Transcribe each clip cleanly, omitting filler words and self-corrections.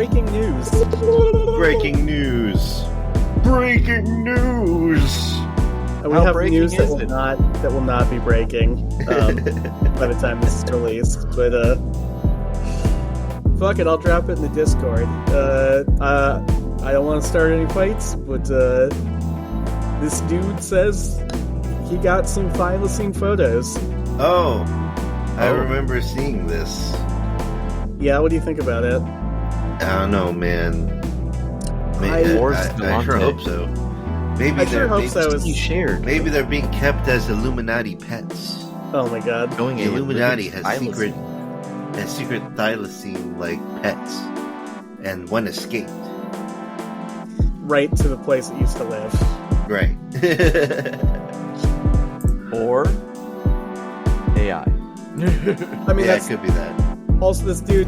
breaking news. Breaking news. Breaking news. We have news that will not be breaking by the time this is released. But fuck it, I'll drop it in the Discord. I don't want to start any fights, but this dude says he got some thylacine photos. Oh, I remember seeing this. Yeah, what do you think about it? I don't know, man. I sure hope so. Maybe Maybe they're being kept as Illuminati pets. Oh my god! The Illuminati has secret thylacine like pets, and one escaped. Right to the place it used to live. Right. Or AI. I mean, that could be that. Also, this dude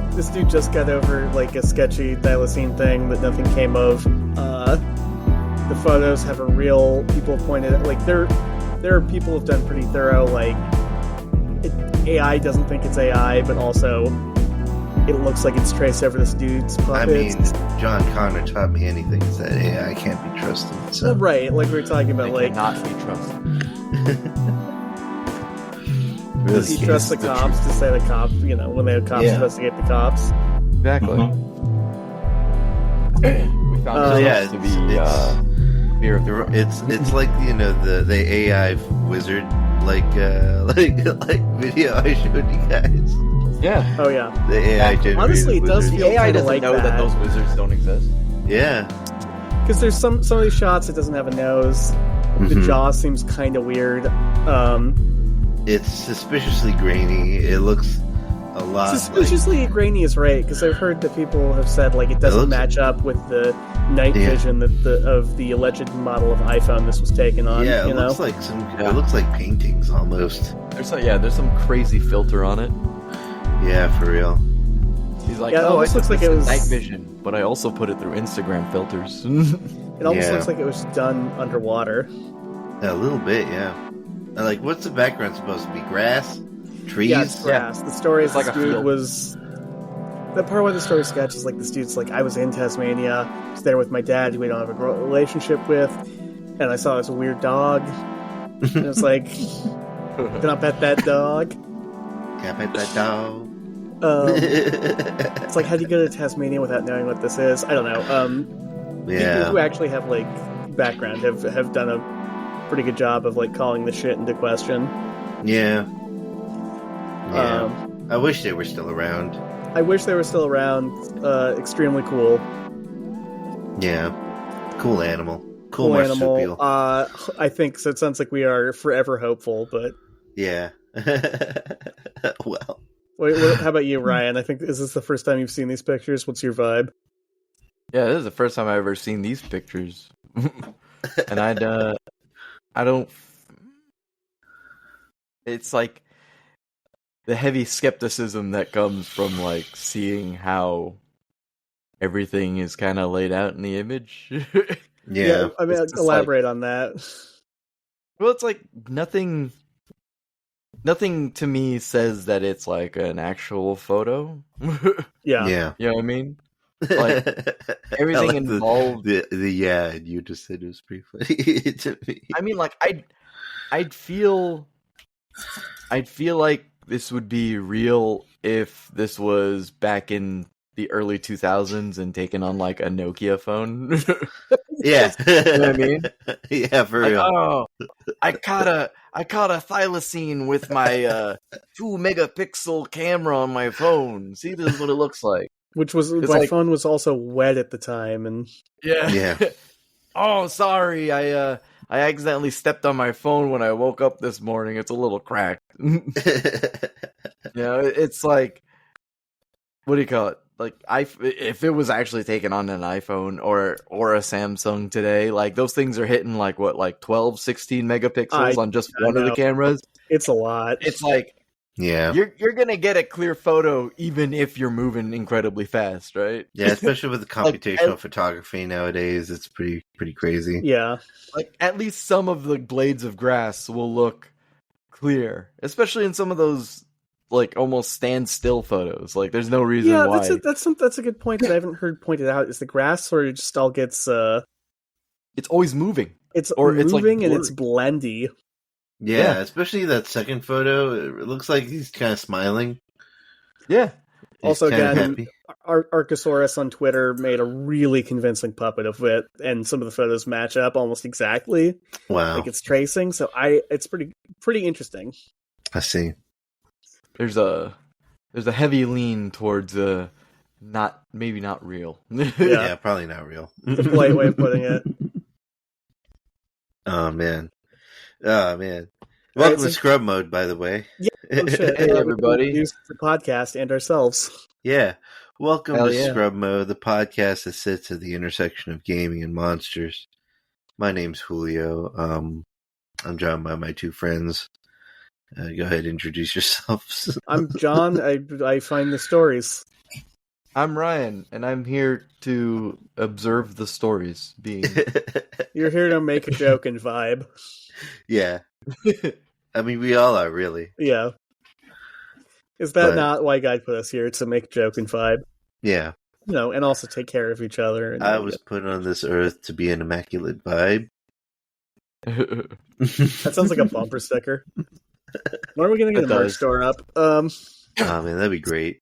just got over like a sketchy thylacine thing that nothing came of. The photos have a real people pointed at, like there are people who've done pretty thorough like AI doesn't think it's AI, but also it looks like it's traced over this dude's puppets. I mean, John Connor taught me anything is that AI can't be trusted. So. Well, right, like we were talking about, like not be trusted. Does he trust the cops to say the cops? You know, when the cops investigate the cops. Exactly. We found it to be fear of the. It's like the AI wizard like video I showed you guys. Yeah. Oh yeah. The AI generated honestly, it does feel the AI doesn't like know that those wizards don't exist. Yeah. Because there's some of these shots it doesn't have a nose. The jaw seems kind of weird. It's suspiciously grainy. It looks a lot. Suspiciously grainy is right, because I've heard that people have said like it doesn't match up with the night vision of the alleged model of iPhone this was taken on. Yeah, it looks like it looks like paintings almost. There's some crazy filter on it. Yeah, for real. He's like, it almost looks like it was night vision, but I also put it through Instagram filters. It almost looks like it was done underwater. A little bit, yeah. Like, what's the background supposed to be? Grass? Trees? Yeah, it's grass. The story is like this a dude field. was... The part where the story sketch is like, this dude's like, I was in Tasmania, I was there with my dad, who we don't have a relationship with, and I saw this weird dog, and it's like, can I pet that dog? Can I pet that dog? It's like, how do you go to Tasmania without knowing what this is? I don't know. People who actually have, like, background have done a pretty good job of like calling the shit into question. Yeah. I wish they were still around. I wish they were still around. Extremely cool. Yeah. Cool animal. Cool marsupial. I think so. It sounds like we are forever hopeful, but yeah. Well. How about you, Ryan? I think is this the first time you've seen these pictures? What's your vibe? Yeah, this is the first time I've ever seen these pictures, and I don't. It's like the heavy skepticism that comes from like seeing how everything is kind of laid out in the image. Yeah, I mean, elaborate on that. Well, it's like nothing to me says that it's like an actual photo. Yeah. You know what I mean? Like everything like involved. You just said it was pretty funny to me. I mean, like I'd feel like this would be real if this was back in the early 2000s and taken on like a Nokia phone. Yeah, you know what I mean? Yeah, for real. Oh, I caught a thylacine with my 2-megapixel camera on my phone. See, this is what it looks like. Which was my phone was also wet at the time, and yeah. Oh, sorry, I accidentally stepped on my phone when I woke up this morning. It's a little cracked. It's like, what do you call it? Like, if it was actually taken on an iPhone or a Samsung today, like those things are hitting like 12, 16 megapixels on just one of the cameras. It's a lot. It's like, yeah, you're gonna get a clear photo even if you're moving incredibly fast, right? Yeah, especially with the computational photography nowadays, it's pretty crazy. Yeah, like at least some of the blades of grass will look clear, especially in some of those like almost stand still photos. Like there's no reason why. Yeah, that's a good point that I haven't heard pointed out. Is the grass sort of just all gets it's always moving. It's moving and it's blendy. Yeah, especially that second photo. It looks like he's kind of smiling. Yeah. Also, again, Archosaurus on Twitter made a really convincing puppet of it, and some of the photos match up almost exactly. Wow. Like it's tracing, so it's pretty interesting. I see. There's a heavy lean towards maybe not real. Yeah, probably not real. It's a polite way of putting it. Oh man. Welcome to Scrub Mode, by the way. Yeah, shit. Hey everybody. Use the podcast and ourselves. Yeah. Welcome to Scrub Mode, the podcast that sits at the intersection of gaming and monsters. My name's Julio. I'm joined by my two friends. Go ahead and introduce yourselves. I'm John. I find the stories. I'm Ryan, and I'm here to observe the stories being... You're here to make a joke and vibe. Yeah. I mean, we all are, really. Yeah. Is that not why God put us here? To make a joke and vibe? Yeah. And also take care of each other. And, I was put on this earth to be an immaculate vibe. That sounds like a bumper sticker. When are we going to get a merch store up? Oh, man, that'd be great.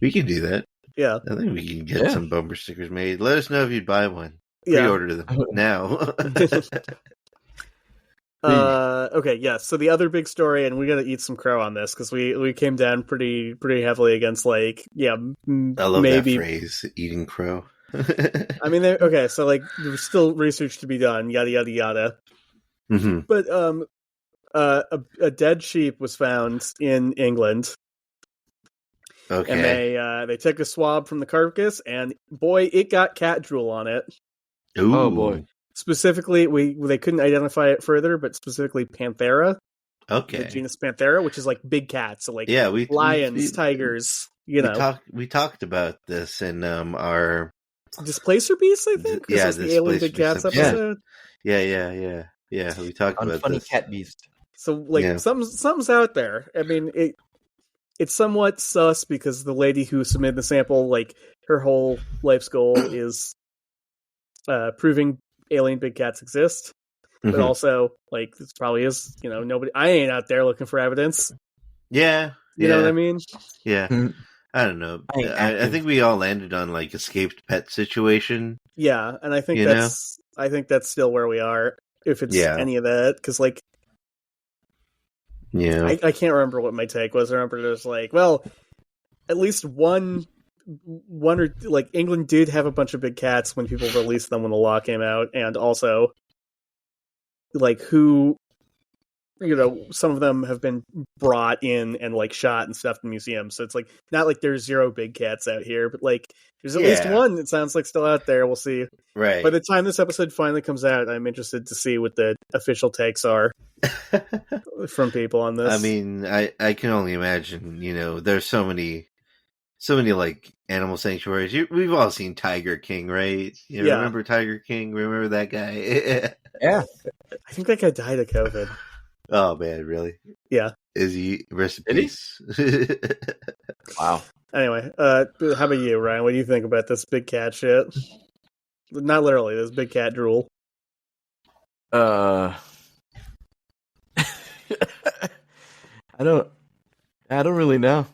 We can do that. Yeah. I think we can get some bumper stickers made. Let us know if you'd buy one. Pre-order them now. Okay, yeah. So the other big story, and we got to eat some crow on this because we came down pretty heavily against I love that phrase, eating crow. I mean, so there's still research to be done, yada yada yada. Mm-hmm. But a dead sheep was found in England. Okay. And they took a swab from the carcass, and boy, it got cat drool on it. Ooh. Oh boy. Specifically, they couldn't identify it further, but specifically Panthera. Okay. The genus Panthera, which is like big cats, so lions, tigers. We talked about this in our Displacer Beasts, I think. Yeah, the Alien Big Cats episode. Yeah. We talked about Funny this. Cat Beast. So something's out there. I mean, it's somewhat sus because the lady who submitted the sample, her whole life's goal is proving alien big cats exist, but also this probably is nobody. I ain't out there looking for evidence. Yeah, you know what I mean. Yeah, I don't know. I think we all landed on escaped pet situation. Yeah, and I think that's still where we are. If it's any of that, because I can't remember what my take was. I remember it was at least one or England did have a bunch of big cats when people released them when the law came out, and also who some of them have been brought in and shot and stuff in museums, so it's not there's zero big cats out here, but there's at least one that sounds still out there. We'll see. Right. By the time this episode finally comes out, I'm interested to see what the official takes are from people on this. I mean, I can only imagine, there's so many animal sanctuaries. We've all seen Tiger King, right? Remember Tiger King? Remember that guy? Yeah. I think that guy died of COVID. Oh man, really? Yeah. Is he? Rest in peace. Wow. Anyway, how about you, Ryan? What do you think about this big cat shit? Not literally, this big cat drool. I don't really know.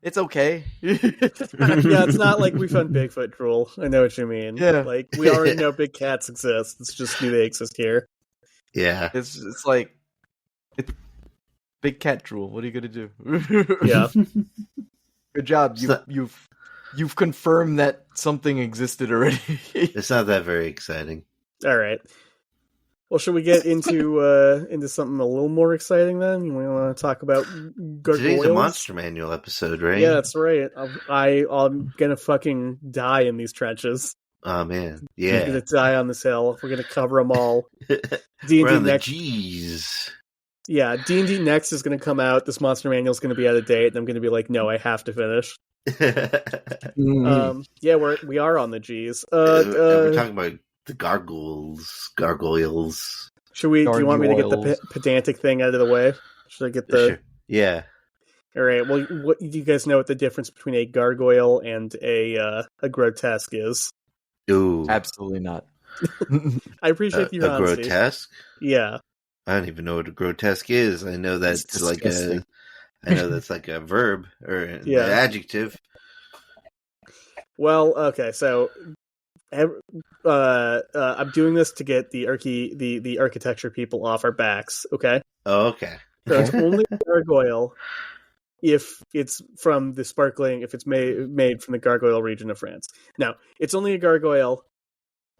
It's okay. Yeah, it's not like we found Bigfoot drool. I know what you mean. Yeah. We already know big cats exist. It's just do they exist here? Yeah. It's big cat drool. What are you gonna do? Yeah. Good job. You've confirmed that something existed already. It's not that very exciting. All right. Well, should we get into something a little more exciting then? We want to talk about gargoyles? Today's a Monster Manual episode, right? Yeah, that's right. I'm gonna fucking die in these trenches. Oh man, yeah. I'm gonna die on this hill. We're gonna cover them all. D&D We're on the next. G's. Yeah, D&D Next is gonna come out. This Monster Manual is gonna be out of date, and I'm gonna be like, no, I have to finish. Yeah, we are on the G's. We're talking about the gargoyles. Do you want me to get the pedantic thing out of the way? Should I get the? Sure. Yeah. All right. Well, what do you guys know what the difference between a gargoyle and a grotesque is? Ooh, Absolutely not. I appreciate the a honesty. grotesque. Yeah. I don't even know what a grotesque is. I know that's like a. I know that's like a verb or an adjective. Well, okay, so I'm doing this to get the architecture people off our backs. Okay. Oh, okay. So it's only a gargoyle if it's from the sparkling, if it's made from the gargoyle region of France. Now, it's only a gargoyle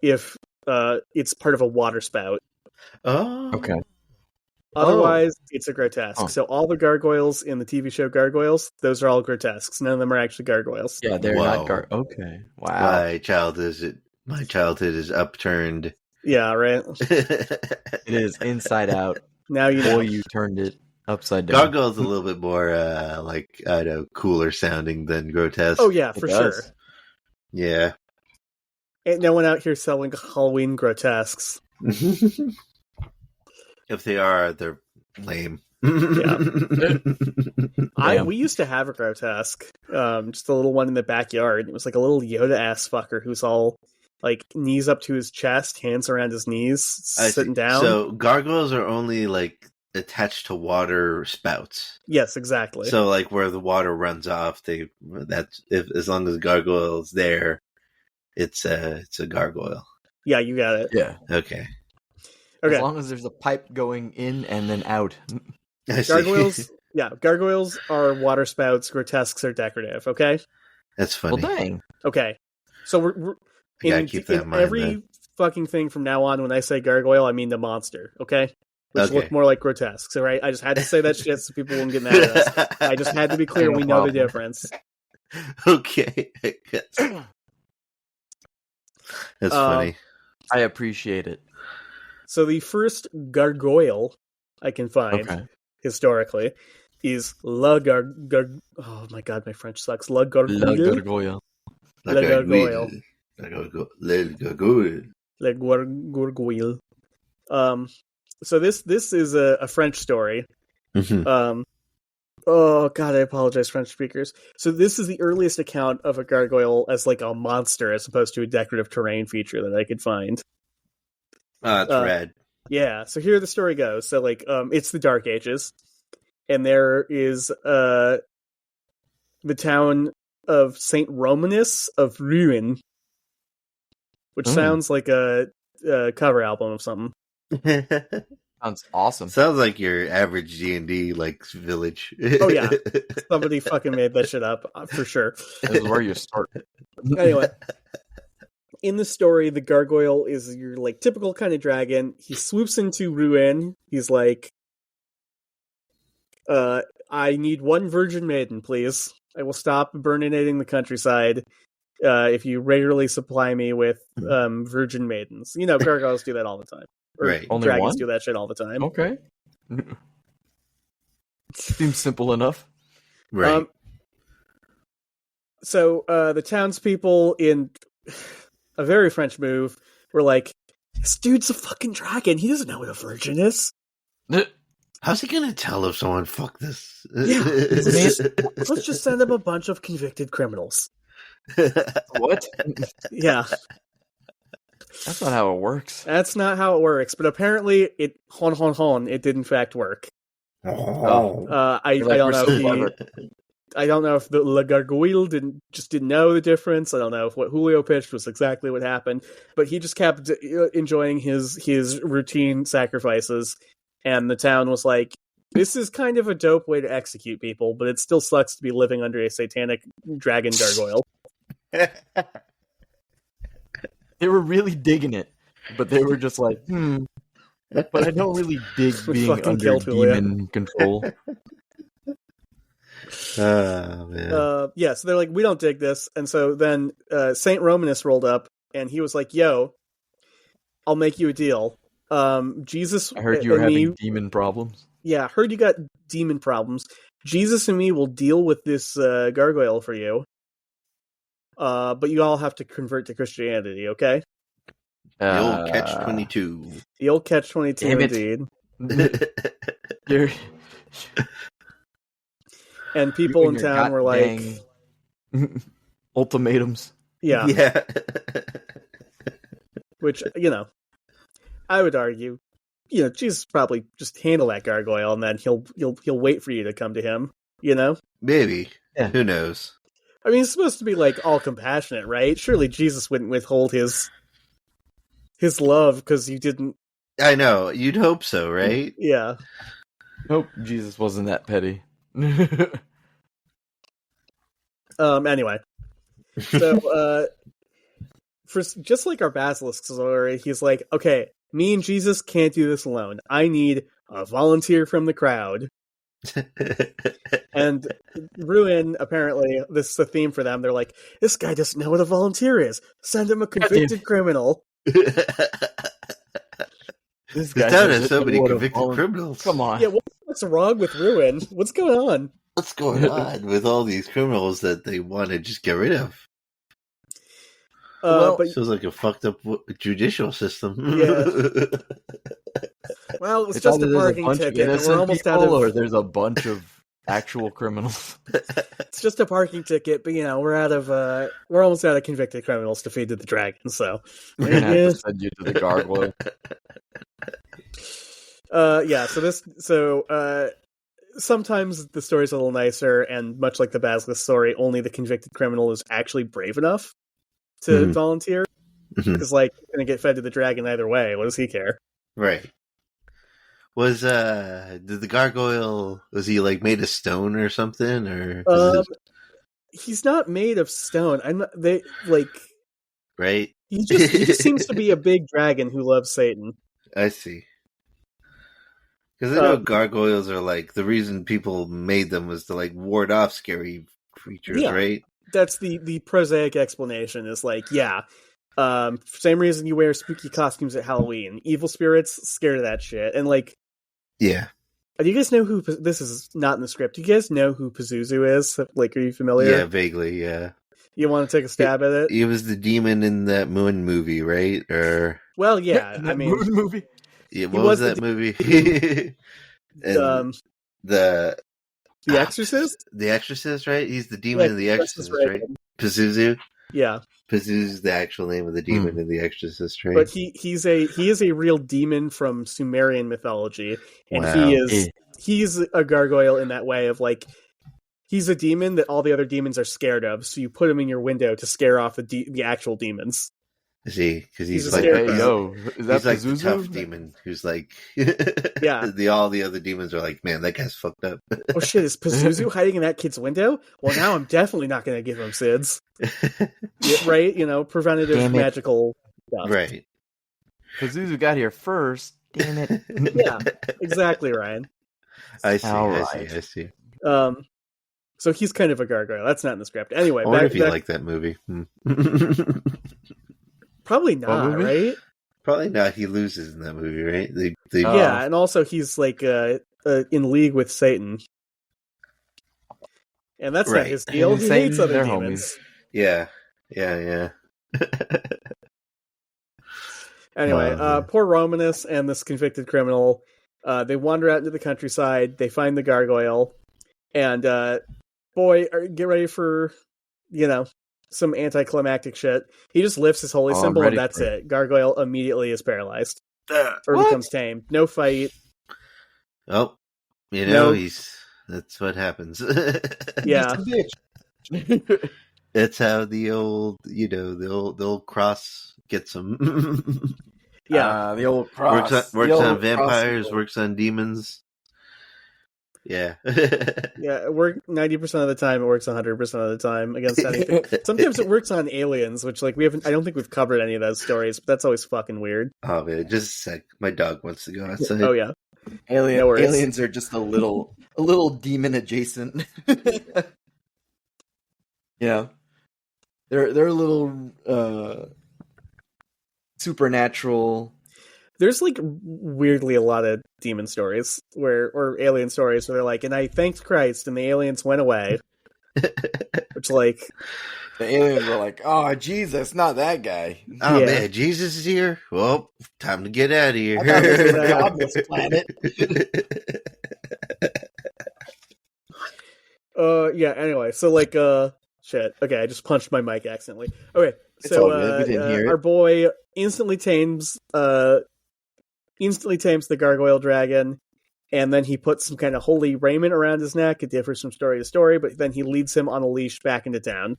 if it's part of a water spout. Oh, okay. Otherwise, it's a grotesque. So all the gargoyles in the TV show Gargoyles, those are all grotesques. None of them are actually gargoyles. Yeah, they're not okay. Wow. My childhood is upturned. Yeah, right. It is inside out. Now you know. Boy, you turned it upside down. Gargoyle's a little bit more cooler sounding than grotesque. Oh yeah, for sure. Yeah. Ain't no one out here selling Halloween grotesques. If they are, they're lame. Yeah. We used to have a grotesque, just a little one in the backyard. It was like a little Yoda ass fucker who's all like knees up to his chest, hands around his knees, sitting down. So gargoyles are only like attached to water spouts. Yes, exactly. So like where the water runs off, as long as the gargoyle is there, it's a gargoyle. Yeah, you got it. Yeah. Okay. As long as there's a pipe going in and then out. Gargoyles, gargoyles are water spouts. Grotesques are decorative. Okay. That's funny. Well, dang. Okay. So we're keep that in mind, every then. fucking thing from now on. When I say gargoyle, I mean the monster. Okay. Which look more like grotesques. All right. I just had to say that shit so people wouldn't get mad at us. I just had to be clear. We know the difference. Okay. That's funny. I appreciate it. So the first gargoyle I can find historically is oh my god, my French sucks. Le Gargoyle. Le Gargoyle. Le Gargoyle. Le Gargoyle. So this is a French story. Mm-hmm. Oh god, I apologize, French speakers. So this is the earliest account of a gargoyle as like a monster as opposed to a decorative terrain feature that I could find. That's rad. Yeah, so here the story goes. So like it's the Dark Ages, and there is the town of Saint Romanus of Rouen, which sounds like a cover album of something. Sounds awesome. Sounds like your average D&D like village. Oh yeah, somebody fucking made that shit up for sure. This is where you start. Anyway, in the story, the gargoyle is your like typical kind of dragon. He swoops into Rouen. He's like, "I need one virgin maiden, please. I will stop burninating the countryside if you regularly supply me with virgin maidens." You know, gargoyles do that all the time. Or right. Only dragons one? do that shit all the time. Okay. Seems simple enough. Right. So the townspeople, in a very French move, were like, "This dude's a fucking dragon. He doesn't know what a virgin is." How's he gonna tell if someone fucked this? Yeah, let's just send him a bunch of convicted criminals. What? Yeah. That's not how it works. That's not how it works, but apparently it did in fact work. I don't know if I don't know if the Le Gargoyle didn't know the difference. I don't know if what Julio pitched was exactly what happened, but he just kept enjoying his routine sacrifices, and the town was like, "This is kind of a dope way to execute people, but it still sucks to be living under a satanic dragon gargoyle." They were really digging it, but they were just like, but I don't really dig being under demon control. Oh, man. Yeah, so they're like, "We don't dig this." And so then Saint Romanus rolled up, and he was like, "Yo, I'll make you a deal. Jesus, I heard you were having demon problems." Yeah, I heard you got demon problems. Jesus and me will deal with this gargoyle for you. But you all have to convert to Christianity, okay? The old catch-22. The old catch-22, indeed. And people in town were like... ultimatums. Yeah. Which, I would argue, Jesus probably just handle that gargoyle and then he'll wait for you to come to him, Maybe. Yeah. Who knows? I mean, he's supposed to be like all compassionate, right? Surely Jesus wouldn't withhold his love because you didn't. I know. You'd hope so, right? Yeah. Nope, Jesus wasn't that petty. Anyway. So, for just like our basilisk story, he's like, okay, me and Jesus can't do this alone. I need a volunteer from the crowd. And Ruin, apparently, this is a theme for them. They're like, this guy doesn't know what a volunteer is. Send him a convicted criminal. This guy has so many convicted criminals. Come on. Yeah, what's wrong with Ruin? What's going on? What's going on with all these criminals that they want to just get rid of? But feels like a fucked up judicial system. Yeah. Well, it's just a parking ticket. And we're almost out of. Or there's a bunch of actual criminals. It's just a parking ticket, but we're almost out of convicted criminals defeated the dragon. So we're gonna have to send you to the gargoyle. Sometimes the story's a little nicer, and much like the basilisk story, only the convicted criminal is actually brave enough to volunteer. Because, he's gonna get fed to the dragon either way. What does he care? Right. Did the gargoyle, was he, made of stone or something? Or he's not made of stone. Right? He just seems to be a big dragon who loves Satan. I see. Because I know gargoyles are the reason people made them was to ward off scary creatures, right? That's the prosaic explanation. Is same reason you wear spooky costumes at Halloween. Evil spirits scared of that shit, and yeah. Do you guys know who? This is not in the script. Do you guys know who Pazuzu is? Are you familiar? Yeah, vaguely. Yeah. You want to take a stab at it? He was the demon in that Moon movie, right? Well, yeah. I mean, Moon movie. Yeah, what was that movie? The Exorcist? The Exorcist, right? He's the demon in The Exorcist, right? Pazuzu? Yeah. Pazuzu's the actual name of the demon in The Exorcist, right? But he is a real demon from Sumerian mythology, and he's a gargoyle in that way of he's a demon that all the other demons are scared of, so you put him in your window to scare off the actual demons. See, because he's is that the tough demon who's yeah. All the other demons are man, that guy's fucked up. Oh shit, is Pazuzu hiding in that kid's window? Well, now I'm definitely not going to give him SIDS. Right? Preventative magical stuff. Right. Pazuzu got here first. Damn it. Yeah, exactly, Ryan. I see. So he's kind of a gargoyle. That's not in the script. Anyway, I wonder if you like that movie. Probably not, right? Probably not. He loses in that movie, right? Yeah, and also he's in league with Satan, and that's not his deal. He hates other demons. Yeah. Anyway, poor Romanus and this convicted criminal, they wander out into the countryside. They find the gargoyle, and get ready for some anticlimactic shit. He just lifts his holy symbol and that's it. Gargoyle immediately is paralyzed. Or becomes tame. No fight. Oh, that's what happens. Yeah. That's how the old cross gets him. Yeah. The old cross. Works on vampires, works on demons. Yeah. Yeah, it works 90% of the time. It works 100% of the time against anything. Sometimes it works on aliens, which I don't think we've covered any of those stories, but that's always fucking weird. Oh man, just a sec. My dog wants to go outside. Oh yeah. Aliens are just a little demon adjacent. Yeah. They're a little supernatural. There's weirdly a lot of demon stories or alien stories where they're and I thanked Christ and the aliens went away. Which the aliens were oh Jesus, not that guy. Oh man, Jesus is here. Well, time to get out of here. On this planet. Yeah, anyway, so like, shit. Okay, I just punched my mic accidentally. Okay, so we didn't hear it. Our boy instantly tames the gargoyle dragon, and then he puts some kind of holy raiment around his neck. It differs from story to story, but then he leads him on a leash back into town.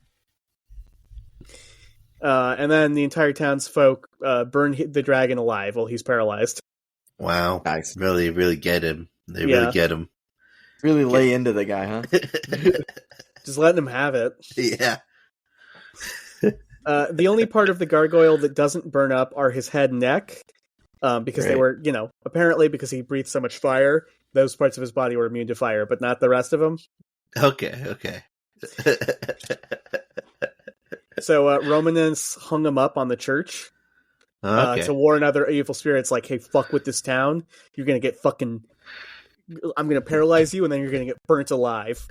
And then the entire townsfolk burn the dragon alive while he's paralyzed. Wow. Nice. Really, really get him. They really get him. Really lay into the guy, huh? Just letting him have it. Yeah. The only part of the gargoyle that doesn't burn up are his head and neck, because they were, apparently because he breathed so much fire, those parts of his body were immune to fire, but not the rest of him. Okay. So Romanus hung him up on the church to warn other evil spirits, like, hey, fuck with this town. You're going to get fucking... I'm going to paralyze you, and then you're going to get burnt alive.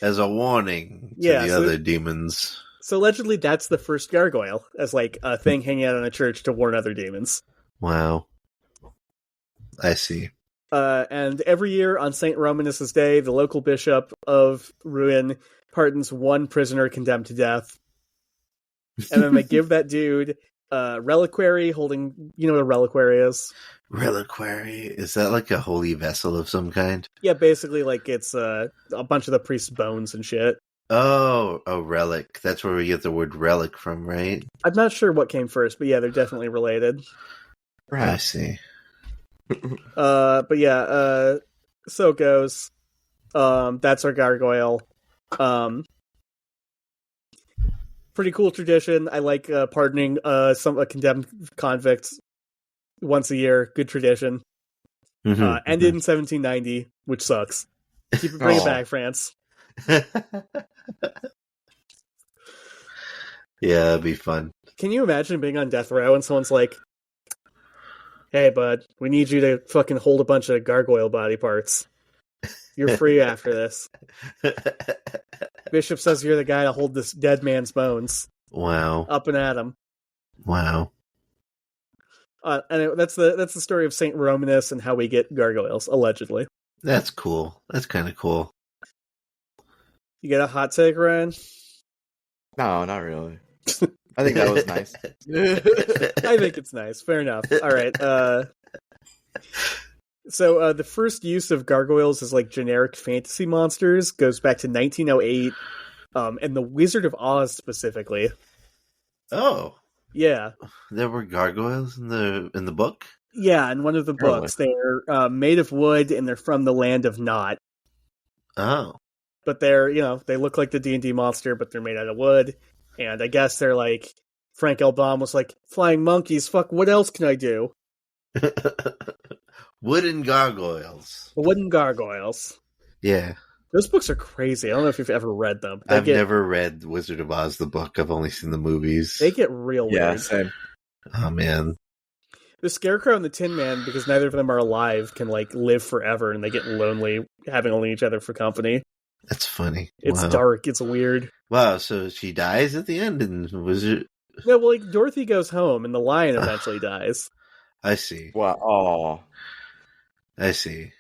As a warning to the other demons. So allegedly that's the first gargoyle, as like a thing hanging out on a church to warn other demons. Wow. I see. And every year on St. Romanus' Day, the local bishop of Rouen pardons one prisoner condemned to death. And then they give that dude a reliquary holding... You know what a reliquary is? Reliquary? Is that like a holy vessel of some kind? Yeah, basically like it's a bunch of the priest's bones and shit. Oh, a relic. That's where we get the word relic from, right? I'm not sure what came first, but yeah, they're definitely related. Right. I see. But yeah, so it goes. That's our gargoyle. Pretty cool tradition. I like pardoning a condemned convict once a year. Good tradition. Ended in 1790, which sucks. Bring it back, France. Yeah, that'd be fun. Can you imagine being on death row and someone's like, hey, bud, we need you to fucking hold a bunch of gargoyle body parts. You're free after this. Bishop says you're the guy to hold this dead man's bones. Wow. Up and at him. Wow. And that's the story of St. Romanus and how we get gargoyles, allegedly. That's cool. That's kind of cool. You get a hot take, Ryan? No, not really. I think that was nice. I think it's nice. Fair enough. All right. So the first use of gargoyles as like generic fantasy monsters goes back to 1908, and the Wizard of Oz specifically. Oh, yeah. There were gargoyles in the book. Yeah, in one of the books, they're made of wood and they're from the land of Nod. Oh, but they're they look like the D&D monster, but they're made out of wood, and I guess they're like Frank L. Baum was like flying monkeys. Fuck, what else can I do? Wooden gargoyles. Wooden gargoyles. Yeah. Those books are crazy. I don't know if you've ever read them. I've never read Wizard of Oz, the book. I've only seen the movies. They get real weird. Yeah, same. Oh, man. The Scarecrow and the Tin Man, because neither of them are alive, can like live forever, and they get lonely having only each other for company. That's funny. It's dark. It's weird. Wow, so she dies at the end, and Wizard... No, well, like, Dorothy goes home, and the lion eventually dies. I see. Wow. Oh. I see.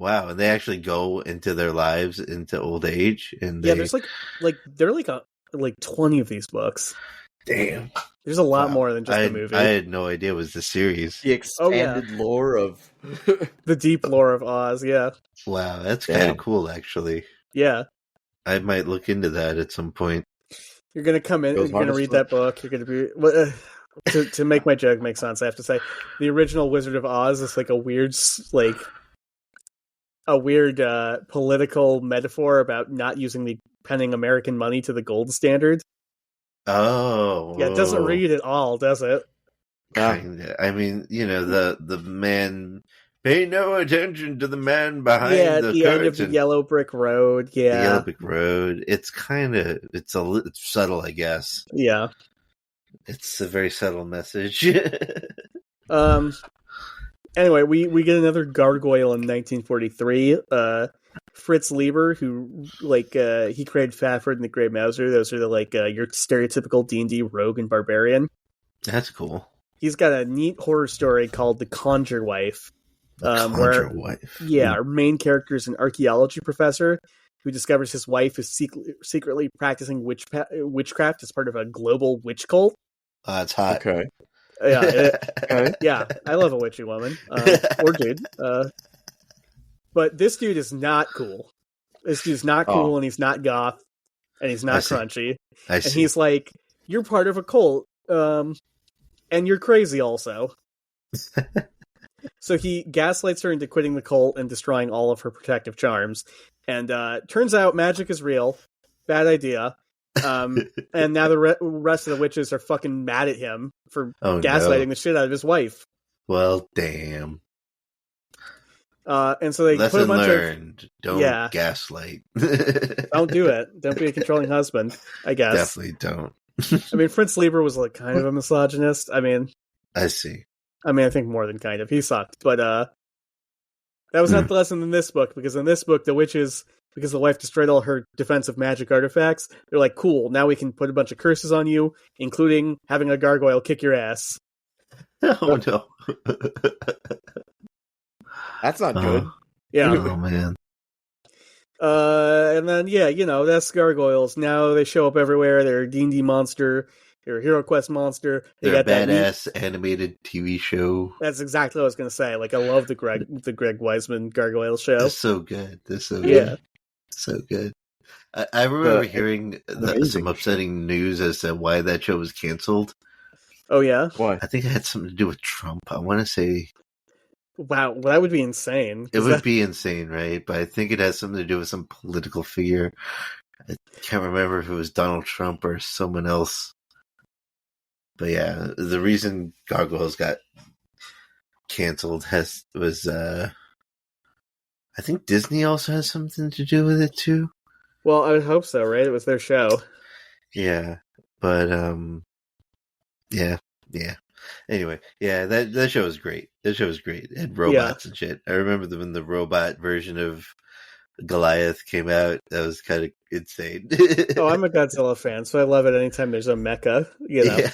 Wow, and they actually go into their lives into old age, and there's there are like 20 of these books. Damn, there's a lot more than just the movie. I had no idea it was the series. The expanded lore of the deep lore of Oz. Yeah. Wow, that's kind of cool, actually. Yeah, I might look into that at some point. You're gonna come in. You're gonna read that book. You're gonna be. To make my joke make sense, I have to say the original Wizard of Oz is like a weird political metaphor about not using the penning American money to the gold standard. Oh, yeah, it doesn't read at all, does it? Kinda. I mean, the man. Pay no attention to the man behind the curtain. End of the Yellow Brick Road. Yeah, the Yellow Brick Road. It's it's subtle, I guess. Yeah. It's a very subtle message. Anyway, we get another gargoyle in 1943. Fritz Lieber, who he created Fafhrd and the Grey Mouser. Those are your stereotypical D&D rogue and barbarian. That's cool. He's got a neat horror story called The Conjure Wife, Conjure wife. Our main character is an archaeology professor who discovers his wife is secretly practicing witchcraft as part of a global witch cult. It's hot. Okay. Yeah, I love a witchy woman or dude. But this dude is not cool. This dude's not cool, and he's not goth, and he's not crunchy. And he's like, you're part of a cult, and you're crazy also. So he gaslights her into quitting the cult and destroying all of her protective charms. And turns out magic is real. Bad idea. And now the rest of the witches are fucking mad at him for gaslighting the shit out of his wife. Well, damn. And so they Lesson put a bunch learned. Don't gaslight. Don't do it. Don't be a controlling husband, I guess. Definitely don't. I mean, Fritz Lieber was like kind of a misogynist. I mean, I see. I think more than kind of. He sucked. But that was not the lesson in this book, because in this book, the witches, because the wife destroyed all her defensive magic artifacts, they're like, cool, now we can put a bunch of curses on you, including having a gargoyle kick your ass. Oh, no. That's not good. Yeah. Oh, man. And then, that's gargoyles. Now they show up everywhere. They're a D&D monster. They're a Hero Quest monster. They're a badass animated TV show. That's exactly what I was going to say. Like, I love the Greg Weisman Gargoyle show. They're so good. They're so good. Yeah. So good. I remember hearing some upsetting news as to why that show was canceled. Oh, yeah? Why? I think it had something to do with Trump. I want to say... Wow, well, that would be insane. It would be insane, right? But I think it has something to do with some political figure. I can't remember if it was Donald Trump or someone else. But yeah, the reason Gargoyles got canceled was I think Disney also has something to do with it too. Well, I would hope so, right? It was their show. Yeah, but yeah. Anyway, yeah, that show was great. That show was great. It had robots and shit. I remember when the robot version of Goliath came out. That was kind of insane. Oh, I'm a Godzilla fan, so I love it anytime there's a mecha, Yeah.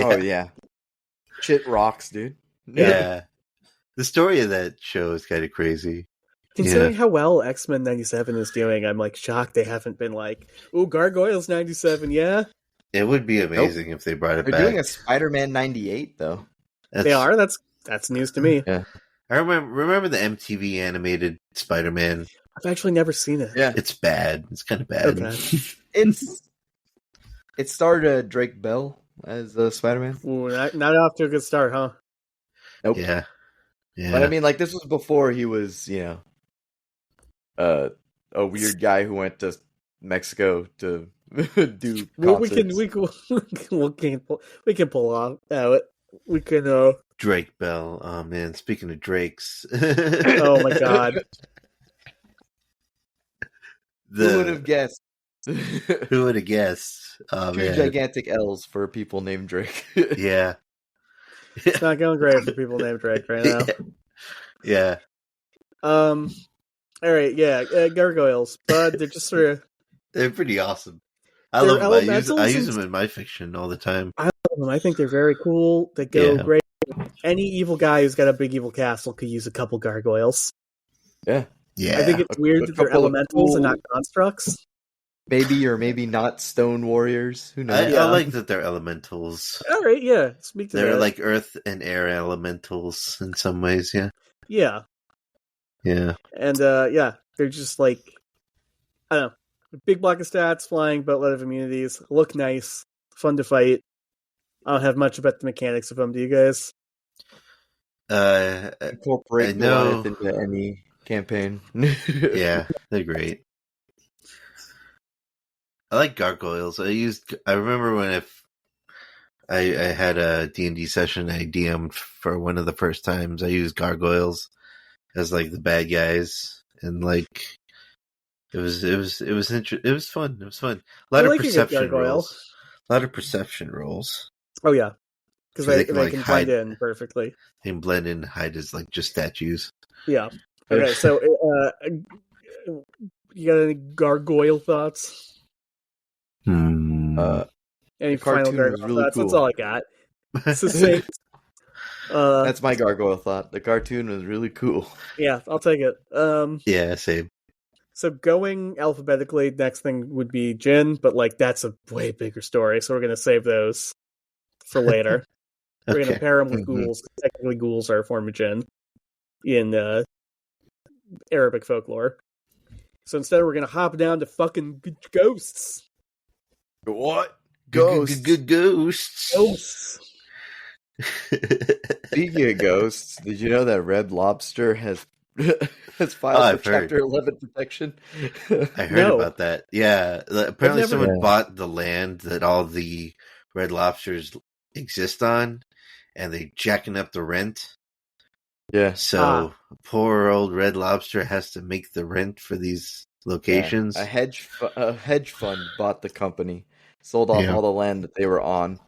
Oh, yeah. Shit rocks, dude. Yeah. The story of that show is kind of crazy. Considering how well X-Men 97 is doing, I'm like shocked they haven't been like, ooh, Gargoyles 97, yeah? It would be amazing if they brought it back. They're doing a Spider-Man 98, though. They are? That's news to me. Yeah. I remember the MTV animated Spider-Man. I've actually never seen it. Yeah. It's bad. It's kind of bad. Okay. It starred Drake Bell as Spider-Man. Ooh, not off to a good start, huh? Nope. Yeah. But I mean, like, this was before he was, a weird guy who went to Mexico to do concerts. We can pull off out. We can Drake Bell. Oh man, speaking of Drakes. Oh my god. Who would have guessed? Who would have guessed? Oh, Two man. gigantic L's for people named Drake. Yeah. It's not going great for people named Drake right now. Yeah. All right, yeah, gargoyles, but they're just sort of... They're pretty awesome. I love them. I use them in my fiction all the time. I love them. I think they're very cool. They go great. Any evil guy who's got a big evil castle could use a couple gargoyles. Yeah. Yeah. I think it's weird that they're elementals and not constructs. Maybe or maybe not stone warriors. Who knows? I like that they're elementals. All right, yeah. Speak to they're that. like earth and air elementals in some ways, yeah. Yeah. Yeah. And they're just like, I don't know, big block of stats, flying, but a lot of immunities, look nice, fun to fight. I don't have much about the mechanics of them. Do you guys? Incorporate Goliath into any campaign. Yeah, they're great. I like gargoyles. I remember when I had a D&D session I DM'd for one of the first times. I used gargoyles as like the bad guys, and like it was fun. It was fun. A lot of perception rolls. A lot of perception rolls. Oh yeah, because they can like blend in perfectly. They can blend in and hide as like just statues. Yeah. Okay, so you got any gargoyle thoughts? Any final gargoyle really thoughts? cool. That's all I got. Succinct. That's my gargoyle thought. The cartoon was really cool. Yeah, I'll take it. Yeah, same. So going alphabetically, next thing would be Jinn, but like that's a way bigger story, so we're gonna save those for later. We're gonna pair them with ghouls. Technically, ghouls are a form of Jinn in Arabic folklore. So instead, we're gonna hop down to fucking ghosts. What? Ghosts. Ghosts. Speaking of ghosts, did you know that Red Lobster has filed for Chapter 11 protection? I heard about that. Yeah, apparently someone bought the land that all the Red Lobsters exist on, and they jacking up the rent. Yeah. So poor old Red Lobster has to make the rent for these locations. Yeah. A hedge fund bought the company, sold off all the land that they were on,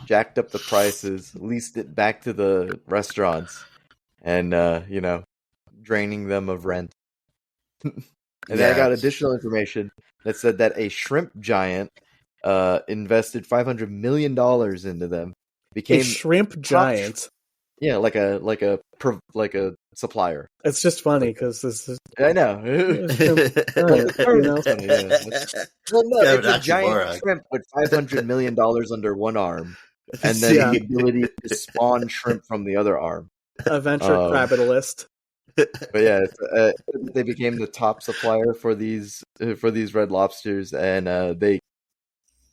jacked up the prices, leased it back to the restaurants, and draining them of rent. And then I got additional information that said that a shrimp giant invested $500 million into them. Became a shrimp giant. Yeah, like a supplier. It's just funny because this is. I know. It's a giant shrimp with $500 million under one arm, and then the ability to spawn shrimp from the other arm. A venture capitalist. But yeah, they became the top supplier for these Red Lobsters, and they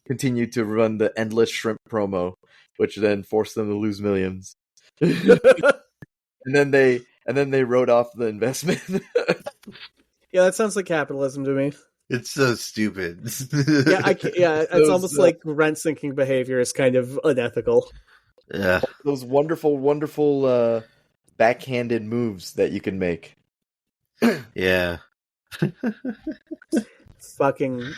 continued to run the endless shrimp promo, which then forced them to lose millions. and then they wrote off the investment. Yeah, that sounds like capitalism to me. It's so stupid. It's almost like rent sinking behavior is kind of unethical. Yeah, those wonderful backhanded moves that you can make. Yeah. Fucking.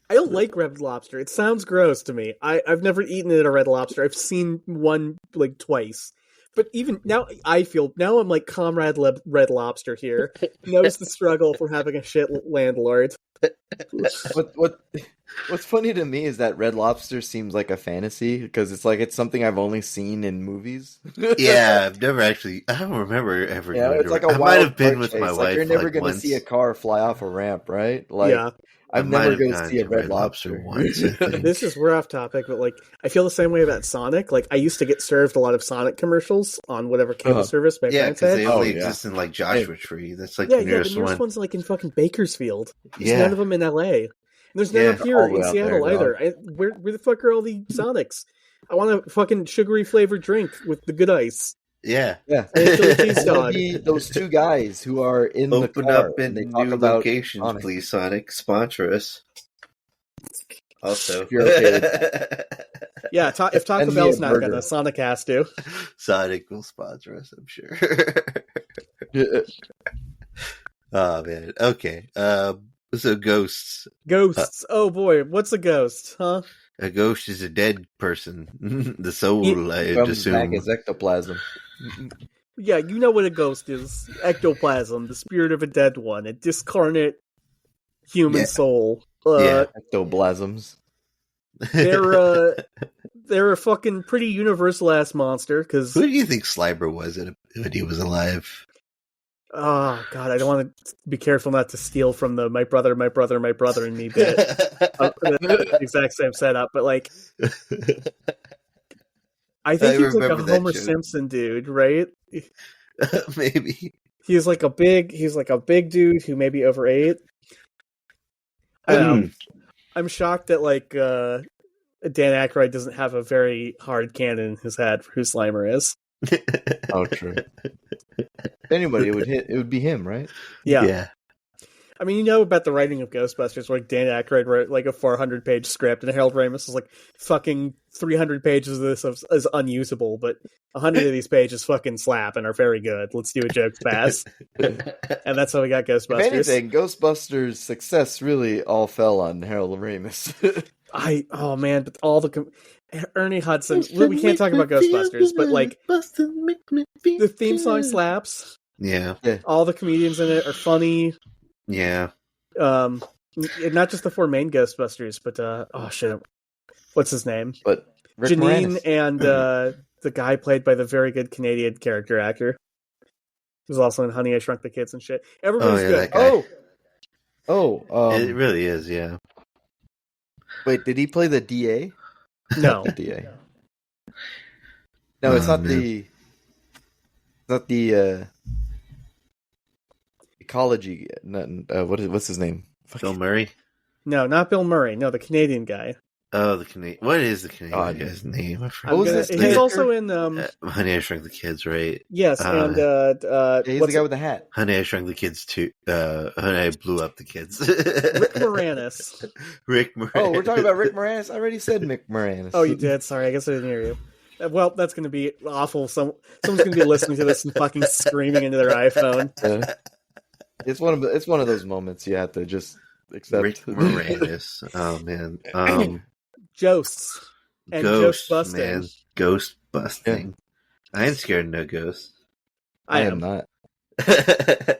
I don't like Red Lobster. It sounds gross to me. I've never eaten at a Red Lobster. I've seen one like twice. But even now, I'm like Comrade Red Lobster here. Knows the struggle from having a shit landlord. What's funny to me is that Red Lobster seems like a fantasy because it's something I've only seen in movies. Yeah, I've never actually. I don't remember ever. Yeah, it's like a wild I might have been with chase. my wife. You're never going to see a car fly off a ramp, right? I'm never going to see a Red Lobster once. We're off topic, but like I feel the same way about Sonic. Like I used to get served a lot of Sonic commercials on whatever cable service my parents had. They only exist in like Joshua Tree. That's like the nearest one. One's like in fucking Bakersfield. There's none of them in LA. And there's none up here in Seattle either. Where the fuck are all the Sonics? I want a fucking sugary flavored drink with the good ice. Yeah. Those two guys who are in the car. Open up in new locations, Sonic. Please, Sonic. Sponsor us. Also. If you're okay with that. Yeah, if Taco Bell's not gonna, Sonic has to. Sonic will sponsor us, I'm sure. Oh, man. Okay. So ghosts. Ghosts. Oh, boy. What's a ghost, huh? A ghost is a dead person. The soul, I assume. Back as ectoplasm. Yeah, you know what a ghost is. Ectoplasm, the spirit of a dead one. A discarnate human soul. Ectoplasms. They're a fucking pretty universal-ass monster, because... Who do you think Slimer was when he was alive? Oh, God, I don't want to be careful not to steal from the my brother, and me bit. The exact same setup, but like... I think he's like a Homer Simpson dude, right? Maybe. He's like a big dude who may be over 8. I'm shocked that like Dan Aykroyd doesn't have a very hard canon in his head for who Slimer is. Oh, true. If anybody, it would be him, right? Yeah. I mean, you know about the writing of Ghostbusters, where Dan Aykroyd wrote like a 400-page script, and Harold Ramis is like, fucking 300 pages of this is unusable, but 100 of these pages fucking slap and are very good. Let's do a joke fast. And that's how we got Ghostbusters. If anything, Ghostbusters' success really all fell on Harold Ramis. But all the... Ernie Hudson, we can't talk about Ghostbusters, but like, the theme song slaps. Yeah. All the comedians in it are funny. Yeah. Not just the 4 main Ghostbusters, but what's his name? But Rick Janine Moranis. and the guy played by the very good Canadian character actor. Who's also in Honey, I Shrunk the Kids and shit. Everybody's good. It really is, yeah. Wait, did he play the DA? No. The DA. No, it's not the... It's not the... ecology... what's his name? Bill Murray? No, not Bill Murray. No, the Canadian guy. Oh, the Canadian... What is the Canadian guy's name? He's also in... Honey, I Shrunk the Kids, right? Yes, and... he's the guy with the hat. Honey, I Shrunk the Kids 2. Honey, I Blew Up the Kids. Rick Moranis. Rick Moranis. Oh, we're talking about Rick Moranis? I already said Mick Moranis. Oh, you did? Sorry, I guess I didn't hear you. Well, that's going to be awful. Someone's going to be listening to this and fucking screaming into their iPhone. It's one of those moments you have to just accept. Rick Moranis. Oh, man. Ghosts. And ghost busting. Man. Ghost busting. Yeah. I ain't scared of no ghosts. I am not. I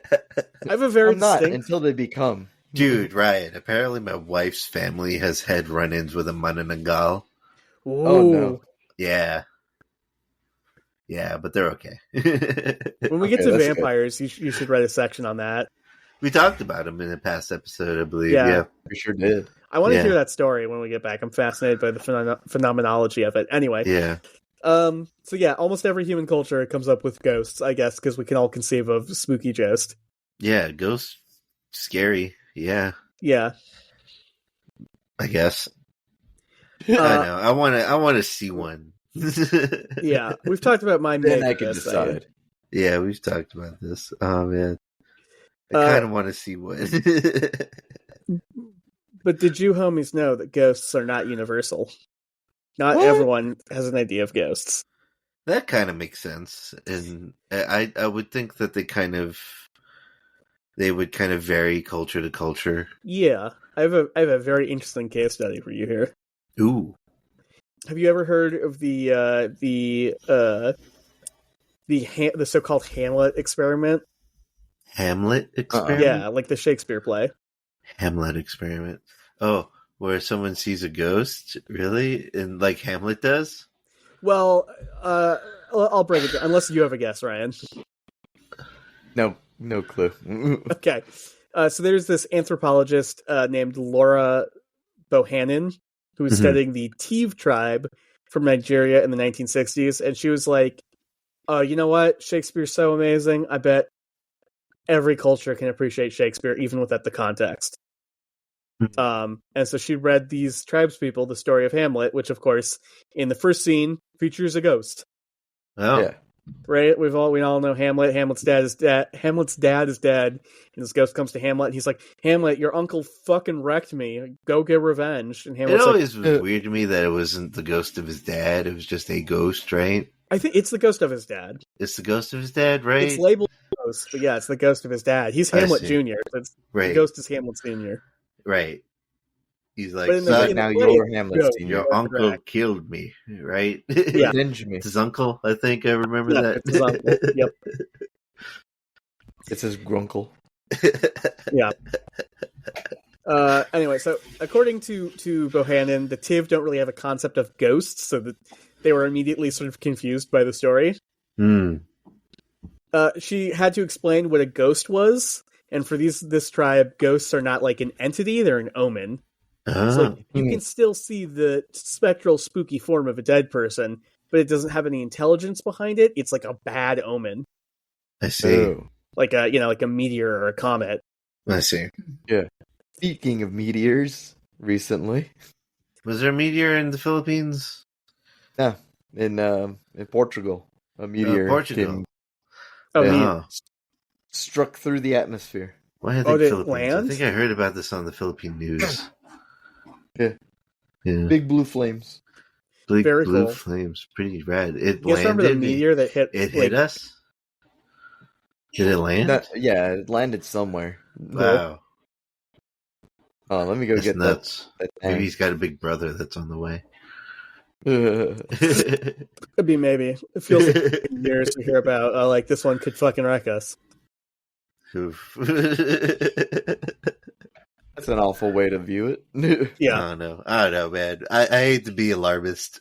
have a very distinct... until they become. Dude, Ryan, apparently my wife's family has had run-ins with a Mananagal. Ooh. Oh, no. Yeah. Yeah, but they're okay. When we get to vampires, you should write a section on that. We talked about them in a past episode, I believe. Yeah. We sure did. I want to hear that story when we get back. I'm fascinated by the phenomenology of it. Anyway. Yeah. So yeah, almost every human culture comes up with ghosts, I guess, because we can all conceive of spooky ghost. Yeah, ghosts, scary. Yeah. Yeah. I guess. I know. I want to see one. Yeah, we've talked about my. Then I can decide. Yeah, we've talked about this. Oh man, I kind of want to see one. But did you homies know that ghosts are not universal? Not everyone has an idea of ghosts. That kind of makes sense, and I would think that they would kind of vary culture to culture. Yeah, I have a very interesting case study for you here. Ooh. Have you ever heard of the so-called Hamlet experiment? Hamlet experiment? Yeah, like the Shakespeare play. Hamlet experiment. Oh, where someone sees a ghost? Really? And like Hamlet does? Well, I'll break it down. Unless you have a guess, Ryan. No clue. Okay. So there's this anthropologist named Laura Bohannon who was studying the Tiv tribe from Nigeria in the 1960s. And she was like, you know what? Shakespeare's so amazing. I bet every culture can appreciate Shakespeare, even without the context. And so she read these tribespeople the story of Hamlet, which, of course, in the first scene, features a ghost. Oh. Yeah. Right? We all know Hamlet. Hamlet's dad is dead. And this ghost comes to Hamlet, and he's like, Hamlet, your uncle fucking wrecked me. Go get revenge. And Hamlet's it always was weird to me that it wasn't the ghost of his dad. It was just a ghost, right? I think it's the ghost of his dad. It's the ghost of his dad, right? It's labeled ghost, but yeah, it's the ghost of his dad. He's Hamlet Jr. Right. The ghost is Hamlet Sr. Right. He's like, now you're Hamlet Sr. Your uncle killed me, right? Yeah. It's his uncle, I think. I remember that. It's his uncle. Yep. It's his grunkle. Yeah. Anyway, so according to Bohannon, the Tiv don't really have a concept of ghosts, so that they were immediately sort of confused by the story. She had to explain what a ghost was, and for this tribe, ghosts are not like an entity; they're an omen. So you can still see the spectral, spooky form of a dead person, but it doesn't have any intelligence behind it. It's like a bad omen. I see. Like a meteor or a comet. I see. Yeah. Speaking of meteors, recently, was there a meteor in the Philippines? Yeah, in Portugal, a meteor struck through the atmosphere. Why are they Philippines? Land? I think I heard about this on the Philippine news. Yeah. Big blue flames. Big Very blue cool. flames. Pretty rad. It you landed. Remember the meteor that hit? It hit us? Did it land? It landed somewhere. Wow. Oh, let me go get nuts. That maybe he's got a big brother that's on the way. Could be, maybe. It feels like years to hear about, like, this one could fucking wreck us. I That's an awful way to view it. Yeah. I don't know, man. I hate to be alarmist.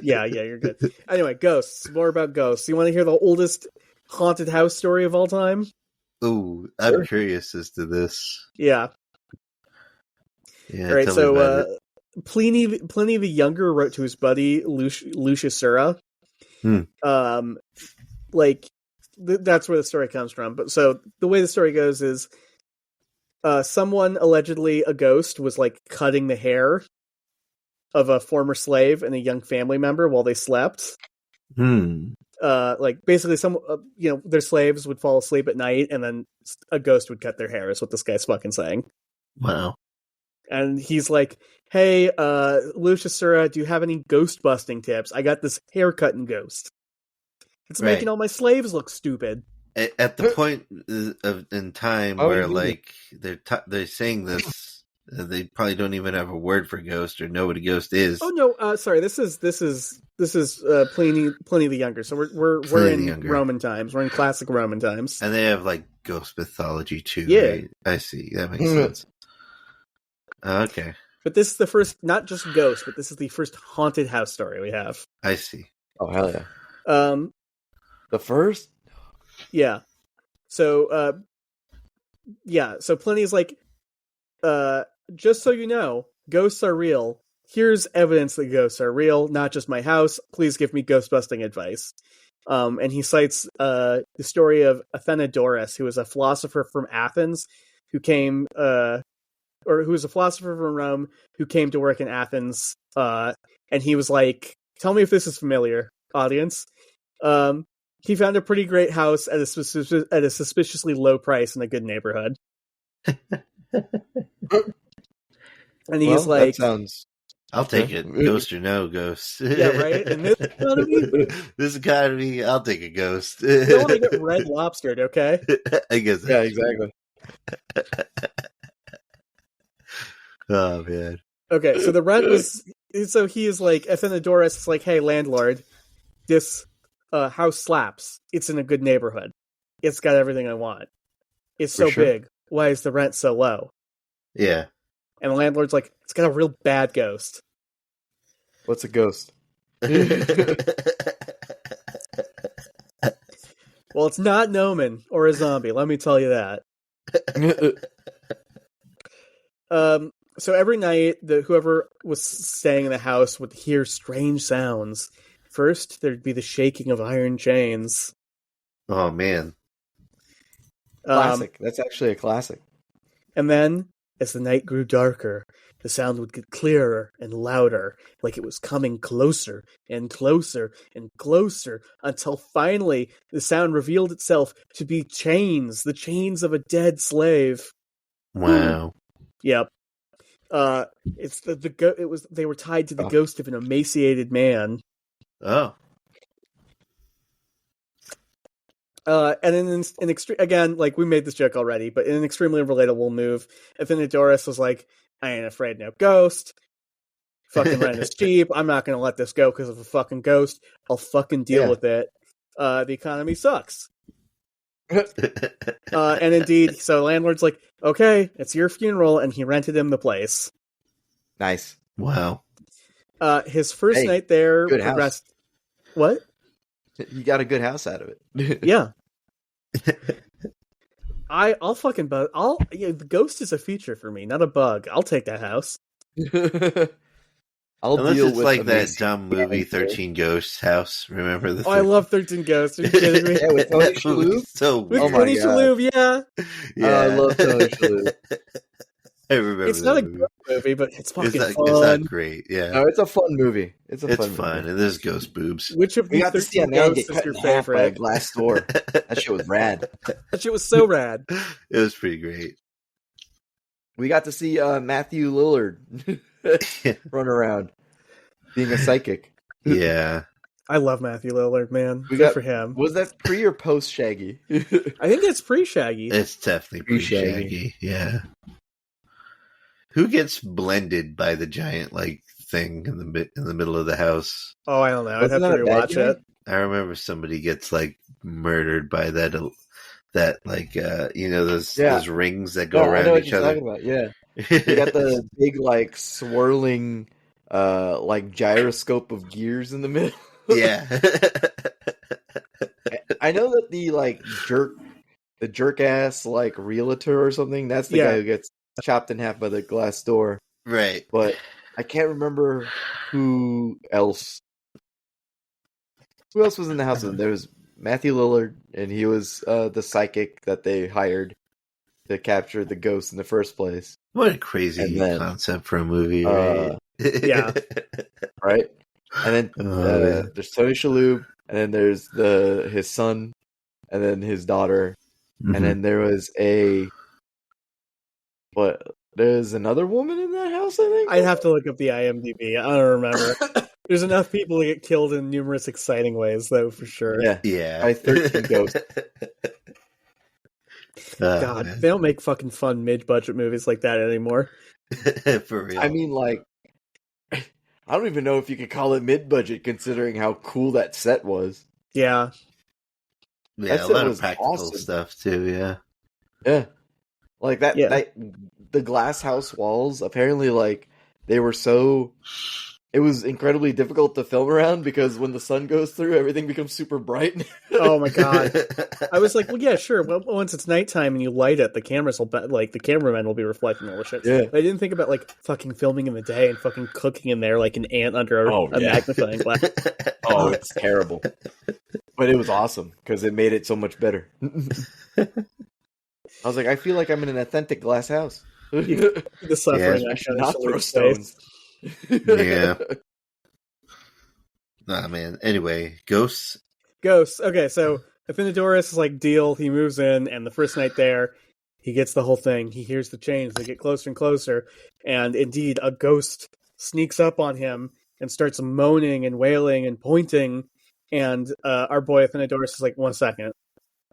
Yeah, you're good. Anyway, ghosts. More about ghosts. You want to hear the oldest haunted house story of all time? Ooh, I'm curious as to this. Yeah. Yeah. All right. Tell So, me about it. Pliny the Younger wrote to his buddy Lucius Sura. That's where the story comes from. But so the way the story goes is, someone, allegedly a ghost, was like cutting the hair of a former slave and a young family member while they slept. Like basically their slaves would fall asleep at night and then a ghost would cut their hair, is what this guy's fucking saying. Wow. And he's like, hey, Lucius Sura, do you have any ghost busting tips? I got this haircutting ghost. It's making all my slaves look stupid. At the point in time where like they're saying this, they probably don't even have a word for ghost or know what a ghost is. Oh no, sorry. This is Pliny the Younger. So we're in Roman times. We're in classic Roman times, and they have like ghost mythology too. Yeah, right? I see. That makes sense. Okay, but this is the first, not just ghost, but this is the first haunted house story we have. I see. Oh hell yeah! The first. Yeah. So, So Pliny's like, just so you know, ghosts are real. Here's evidence that ghosts are real, not just my house. Please give me ghost busting advice. And he cites the story of Athenodorus, who was a philosopher from Athens, who came, or who was a philosopher from Rome, who came to work in Athens. And he was like, tell me if this is familiar, audience. He found a pretty great house at a suspiciously low price in a good neighborhood. And he's like, that sounds... I'll take it. Ghost or no ghost. Yeah, right? In this economy? This economy, I'll take a ghost. You don't want to get Red Lobstered, okay? I guess. Yeah, exactly. Oh, man. Okay, so the rent was... So he is like, Athenodorus is like, hey, landlord, this house slaps. It's in a good neighborhood. It's got everything I want. It's so big. Why is the rent so low? Yeah. And the landlord's like, it's got a real bad ghost. What's a ghost? Well, it's not an omen or a zombie, let me tell you that. So every night, whoever was staying in the house would hear strange sounds. First, there'd be the shaking of iron chains. Oh, man. Classic. That's actually a classic. And then, as the night grew darker, the sound would get clearer and louder, like it was coming closer and closer and closer, until finally the sound revealed itself to be chains, the chains of a dead slave. Wow. Yep. It's they were tied to the ghost of an emaciated man. Oh. And in an extreme, again, like we made this joke already, but in an extremely relatable move, Athenodorus was like, I ain't afraid no ghost. Fucking rent is cheap. I'm not going to let this go because of a fucking ghost. I'll fucking deal with it. The economy sucks. And indeed, so landlord's like, okay, it's your funeral, and he rented him the place. Nice. Wow. His first night there, good house. What? You got a good house out of it. Yeah. I'll fucking bug. The ghost is a feature for me, not a bug. I'll take that house. Unless deal it's with like that dumb movie 13 Ghosts house. Remember the? I love 13 Ghosts. Are you kidding me? Yeah, with Tony Shalhoub. So with Tony Shalhoub, yeah. I love Tony Shalhoub. I remember. It's not a good movie, but it's fucking fun. It's not great. Yeah. No, it's a fun movie. It's fun, and there's ghost boobs. Which of these 13 ghosts is your favorite? By a glass door. That shit was rad. That shit was so rad. It was pretty great. We got to see Matthew Lillard run around being a psychic. Yeah. I love Matthew Lillard, man. Good for him. Was that pre or post Shaggy? I think it's pre-Shaggy. It's definitely pre-Shaggy. Yeah. Who gets blended by the giant like thing in the middle of the house? Oh, I don't know. I'd have to rewatch it. I remember somebody gets like murdered by that like those rings that go around each other. About. Yeah. They got the big like swirling like gyroscope of gears in the middle. Yeah. I know that the jerk ass like realtor or something, that's the guy who gets chopped in half by the glass door. Right. But I can't remember who else. Who else was in the house? There was Matthew Lillard, and he was the psychic that they hired to capture the ghost in the first place. What a crazy concept for a movie, right? Yeah. Right? And then there's Tony Shalhoub, and then there's his son, and then his daughter, and then there was there's another woman in that house, I think? I'd have to look up the IMDb. I don't remember. There's enough people to get killed in numerous exciting ways, though, for sure. Yeah. By 13 ghosts. God, man. They don't make fucking fun mid-budget movies like that anymore. For real. I mean, like, I don't even know if you could call it mid-budget, considering how cool that set was. Yeah. Yeah, a lot of practical stuff, too, yeah. Yeah. Like, the glass house walls, apparently, like, they were so... It was incredibly difficult to film around because when the sun goes through, everything becomes super bright. Oh my god! I was like, well, yeah, sure. Well, once it's nighttime and you light it, the cameras will the cameraman will be reflecting all the shit. Yeah. But I didn't think about like fucking filming in the day and fucking cooking in there like an ant under a magnifying glass. Oh, it's terrible. But it was awesome because it made it so much better. I was like, I feel like I'm in an authentic glass house. The suffering. I should not throw stones. Yeah. Nah, man. Anyway, ghosts. Okay, so Athenodorus is like, deal. He moves in, and the first night there, he gets the whole thing. He hears the chains. They get closer and closer, and indeed, a ghost sneaks up on him and starts moaning and wailing and pointing. And our boy Athenodorus is like, 1 second,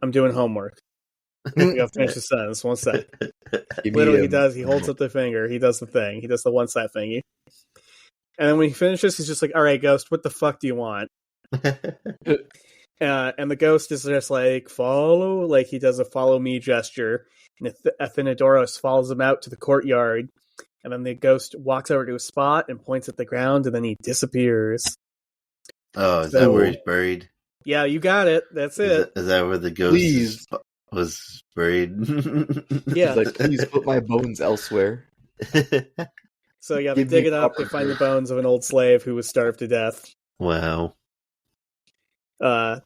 I'm doing homework. You have to finish the sentence. 1 sec. Literally, he does. He holds up the finger. He does the thing. He does the 1 sec thingy. And then when he finishes, he's just like, all right, ghost, what the fuck do you want? And the ghost is just like, follow. Like, he does a follow me gesture. And Athenodorus follows him out to the courtyard. And then the ghost walks over to a spot and points at the ground, and then he disappears. Oh, is that where he's buried? Yeah, you got it. That's it. Is that where the ghost was buried? Yeah. He's like, please put my bones elsewhere. So yeah, they dig it up, they find the bones of an old slave who was starved to death. Wow. Or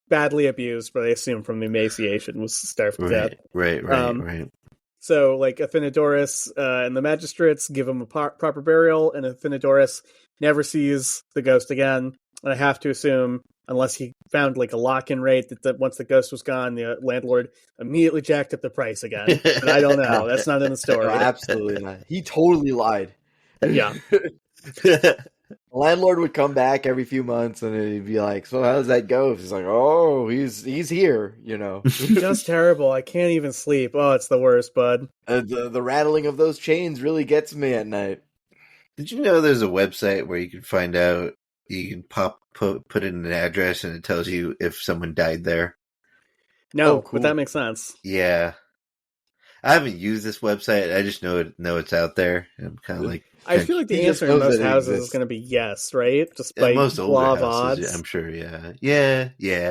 badly abused, but I assume from emaciation was starved to death. Right. So like Athenodorus and the magistrates give him a proper burial, and Athenodorus never sees the ghost again. And I have to assume, unless he found like a lock-in rate, that once the ghost was gone, the landlord immediately jacked up the price again. But I don't know. That's not in the story. No, absolutely not. He totally lied. Yeah. The landlord would come back every few months and he'd be like, so how does that go? He's like, oh, he's here, you know. Just terrible. I can't even sleep. Oh, it's the worst, bud. The rattling of those chains really gets me at night. Did you know there's a website where you can find out, you can put in an address and it tells you if someone died there? No, cool. But that makes sense. Yeah. I haven't used this website. I just know it's out there. I'm kind of like... I feel like the answer in most houses is going to be yes, right? Just by most law of houses, odds. I'm sure, yeah. Yeah.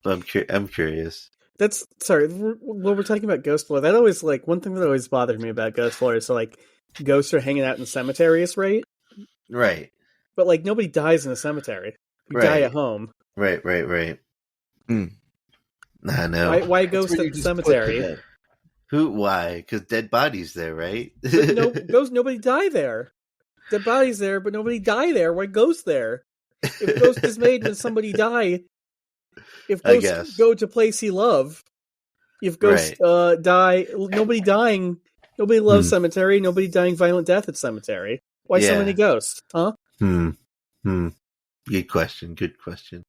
But I'm curious. That's sorry. When we're talking about ghost lore, that always like one thing that always bothered me about ghost lore is so like ghosts are hanging out in cemeteries, right? Right. But like nobody dies in a cemetery. You die at home. Right. I know. Why ghost at the cemetery? Why? Because dead bodies there, right? Nobody die there. Dead bodies there, but nobody die there. Why ghost there? If ghost is made when somebody die. If ghosts go to place he love, if ghosts die, nobody dying, nobody loves cemetery, nobody dying violent death at cemetery. Why so many ghosts? Huh? Good question.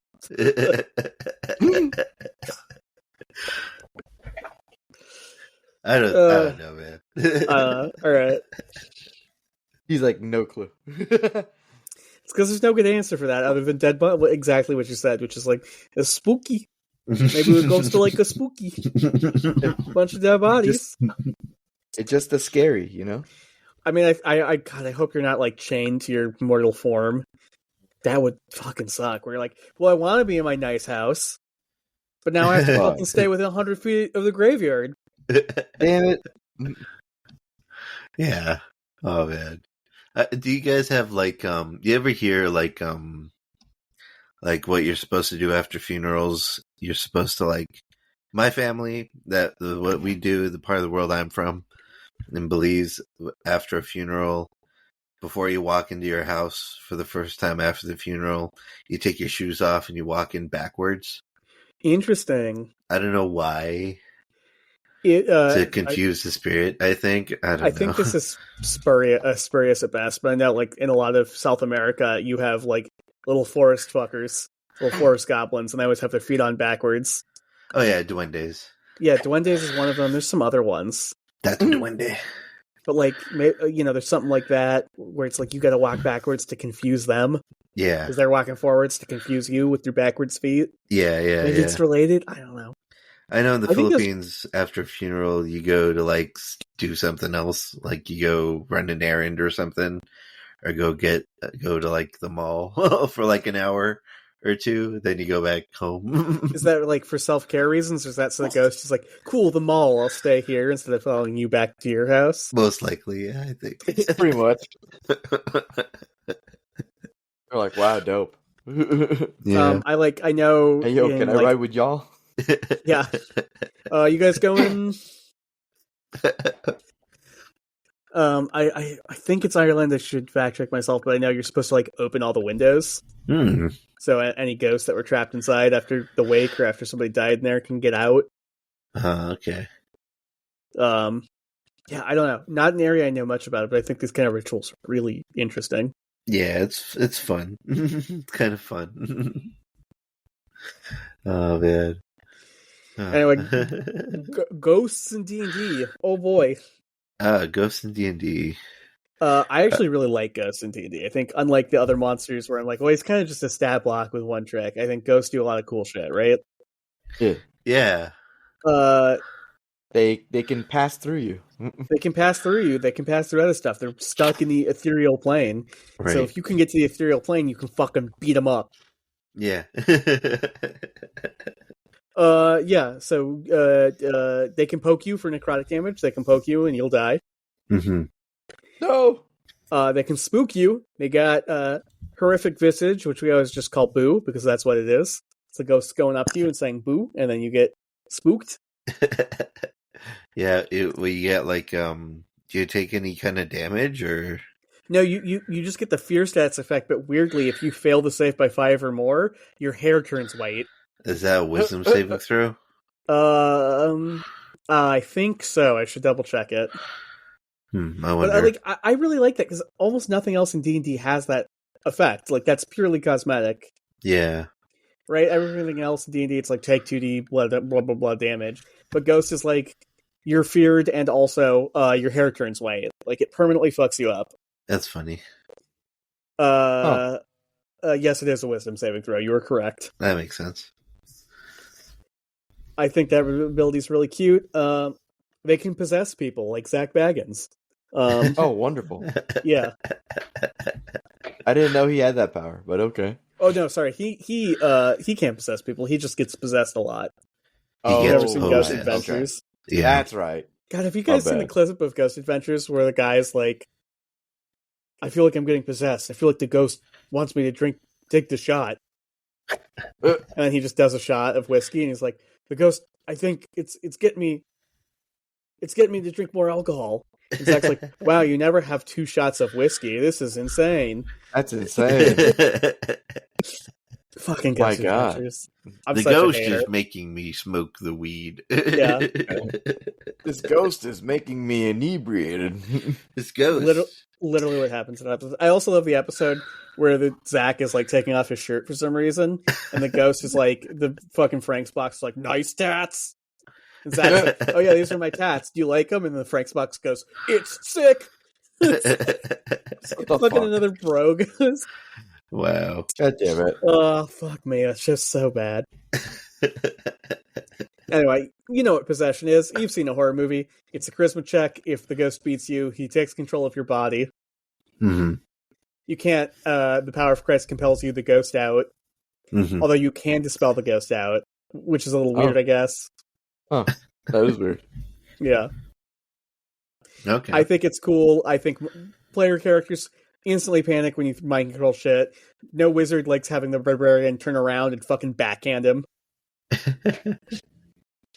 I don't know, man. All right. He's like, no clue. It's because there's no good answer for that other than dead body. Exactly what you said, which is like, it's spooky. Maybe it goes to like a spooky bunch of dead bodies. It's just a scary, you know. I mean, God, I hope you're not like chained to your mortal form. That would fucking suck. Where you're like, well, I want to be in my nice house, but now I have to fucking stay within 100 feet of the graveyard. Damn it. Yeah. Oh man. Do you guys have like you ever hear like what you're supposed to do after funerals? You're supposed to like my family what we do, the part of the world I'm from in Belize, after a funeral, before you walk into your house for the first time after the funeral, you take your shoes off and you walk in backwards. Interesting. I don't know why. To confuse the spirit, I think. I think this is spurious at best, but I know, like, in a lot of South America, you have, like, little forest fuckers, little forest goblins, and they always have their feet on backwards. Oh, yeah, duendes. Yeah, duendes is one of them. There's some other ones. That's a duende. But, like, there's something like that, where it's like you gotta walk backwards to confuse them. Yeah. Because they're walking forwards to confuse you with your backwards feet. Yeah. Maybe it's related? I don't know. I know in the Philippines, after a funeral, you go to, like, do something else. Like, you go run an errand or something. Or go to, like, the mall for, like, an hour or two. Then you go back home. Is that, like, for self-care reasons? Or is that so the ghost is like, cool, the mall, I'll stay here instead of following you back to your house? Most likely, yeah, I think. Pretty much. They're like, wow, dope. Yeah. I know... Hey, yo, can I ride with y'all? Yeah. You guys going? I think it's Ireland. I should fact check myself, but I know you're supposed to like open all the windows. So any ghosts that were trapped inside after the wake or after somebody died in there can get out. Okay. Yeah, I don't know. Not an area I know much about it, but I think these kind of rituals are really interesting. Yeah, it's fun. It's kind of fun. Oh man. Anyway, ghosts in D&D. Oh boy. Ghosts in D&D. I actually really like ghosts in D&D. I think unlike the other monsters where I'm like, well, he's kind of just a stat block with one trick. I think ghosts do a lot of cool shit, right? Yeah. They can pass through you. They can pass through you. They can pass through other stuff. They're stuck in the ethereal plane. Right. So if you can get to the ethereal plane, you can fucking beat them up. Yeah. Yeah. So they can poke you for necrotic damage. They can poke you and you'll die. Mm-hmm. No. They can spook you. They got horrific visage, which we always just call boo because that's what it is. It's a ghost going up to you and saying boo, and then you get spooked. Yeah. You get like do you take any kind of damage or? No, you just get the fear stats effect, but weirdly, if you fail the save by 5 or more, your hair turns white. Is that a wisdom saving throw? I think so. I should double check it. I wonder. But I really like that because almost nothing else in D&D has that effect. Like that's purely cosmetic. Yeah. Right. Everything else in D&D, it's like take 2d blah blah blah damage. But Ghost is like you're feared and also your hair turns white. Like it permanently fucks you up. That's funny. Yes, it is a wisdom saving throw. You are correct. That makes sense. I think that ability is really cute. They can possess people like Zach Baggins. Oh, wonderful. Yeah. I didn't know he had that power, but okay. Oh no, sorry. He can't possess people. He just gets possessed a lot. Oh, you've never seen Ghost Adventures? Okay. Yeah, that's right. God, have you guys seen the clip of Ghost Adventures where the guy's like, I feel like I'm getting possessed. I feel like the ghost wants me to take the shot. And he just does a shot of whiskey and he's like, the ghost, I think it's getting me to drink more alcohol. It's actually like, wow, you never have 2 shots of whiskey. This is insane. That's insane. Fucking Ghost Adventures. The ghost is making me smoke the weed. Yeah. This ghost is making me inebriated. This ghost. Literally what happens in that episode. I also love the episode where the Zach is like taking off his shirt for some reason, and the ghost is like, the fucking Frank's box is like, nice tats. And Zach's like, oh yeah, these are my tats. Do you like them? And the Frank's box goes, it's sick. Fucking another bro goes. Wow. God damn it. Oh, fuck me. That's just so bad. Anyway, you know what possession is. You've seen a horror movie. It's a charisma check. If the ghost beats you, he takes control of your body. Mm-hmm. You can't, the power of Christ compels you the ghost out. Mm-hmm. Although you can dispel the ghost out, which is a little weird, I guess. Oh, that is weird. Yeah. Okay. I think it's cool. I think player characters instantly panic when you mind control shit. No wizard likes having the barbarian turn around and fucking backhand him.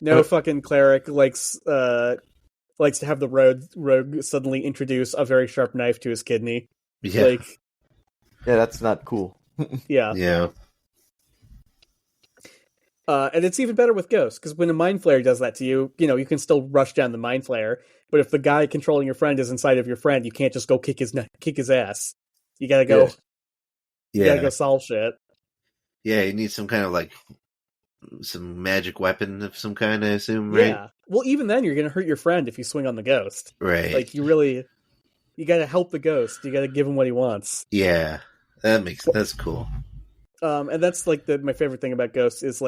No fucking cleric likes to have the rogue suddenly introduce a very sharp knife to his kidney. Yeah. Yeah, that's not cool. Yeah. Yeah. And it's even better with ghosts, because when a mind flayer does that to you, you can still rush down the mind flayer. But if the guy controlling your friend is inside of your friend, you can't just go kick his ass. You gotta go. Yeah. You gotta go solve shit. Yeah, you need some kind of some magic weapon of some kind, I assume, right? Yeah. Well, even then, you're gonna hurt your friend if you swing on the ghost. Right. You gotta help the ghost. You gotta give him what he wants. Yeah, that's cool. And that's my favorite thing about ghosts is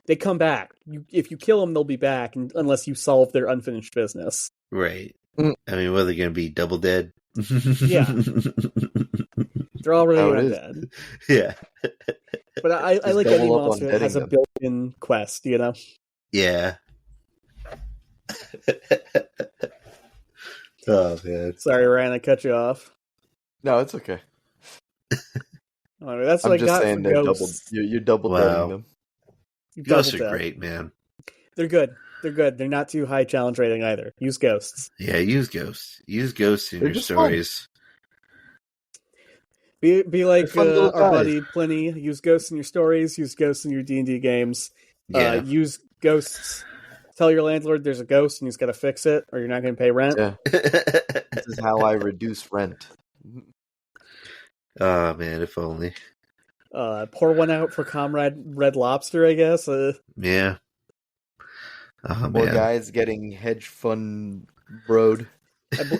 they come back. If you kill them, they'll be back, unless you solve their unfinished business. Right. I mean, what are they going to be? Double dead? Yeah. They're already dead. Yeah. But I like any monster that has a built-in quest, Yeah. Oh, man. Sorry, Ryan, I cut you off. No, it's okay. That's what I got saying for ghosts. You're double deading them. Ghosts are great, man. They're good. They're not too high challenge rating either. Use ghosts. Yeah, use ghosts. Use ghosts in your stories. Fun. Be like our buddy Pliny. Use ghosts in your stories. Use ghosts in your D&D games. Yeah. Use ghosts. Tell your landlord there's a ghost and he's got to fix it, or you're not going to pay rent. Yeah. This is how I reduce rent. Oh, man, if only. Pour one out for Comrade Red Lobster, I guess. Yeah. Oh, More man. guys getting hedge fund broed.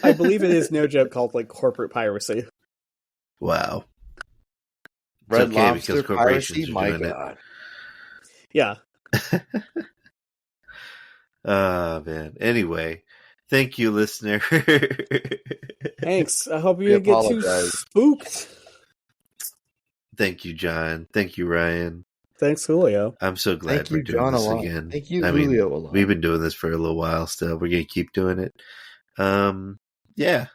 I believe it is, no joke, called corporate piracy. Wow. Red okay, Lobster because corporations piracy? are My doing God. Yeah. Oh, man. Anyway, thank you, listener. Thanks. I hope you didn't get too spooked. Thank you, John. Thank you, Ryan. Thanks, Julio. I'm so glad we're doing this again. Thank you, Julio. A lot. We've been doing this for a little while still. We're going to keep doing it. Yeah.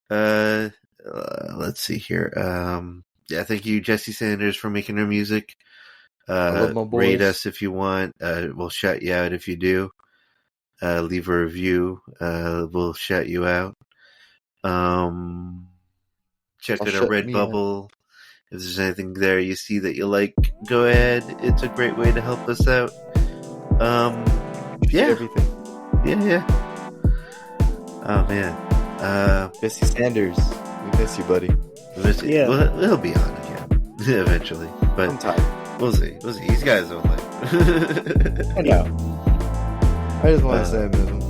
Let's see here. Yeah, thank you, Jesse Sanders, for making our music. Rate us if you want. We'll shout you out if you do. Leave a review. We'll shout you out. Check out our Redbubble. If there's anything there you see that you like, go ahead. It's a great way to help us out. Yeah. Everything. Yeah. Oh, man. Jesse Sanders. We miss you, buddy. Yeah. He'll be on again eventually. But I'm tired. We'll see. He's got his own life. I know. I just want to say I miss him.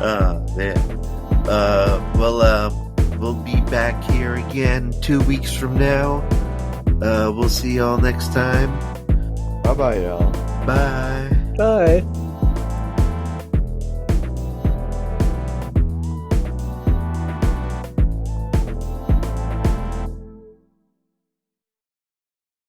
Oh, man. We'll be back here again 2 weeks from now. We'll see y'all next time. Bye-bye, y'all. Bye. Bye.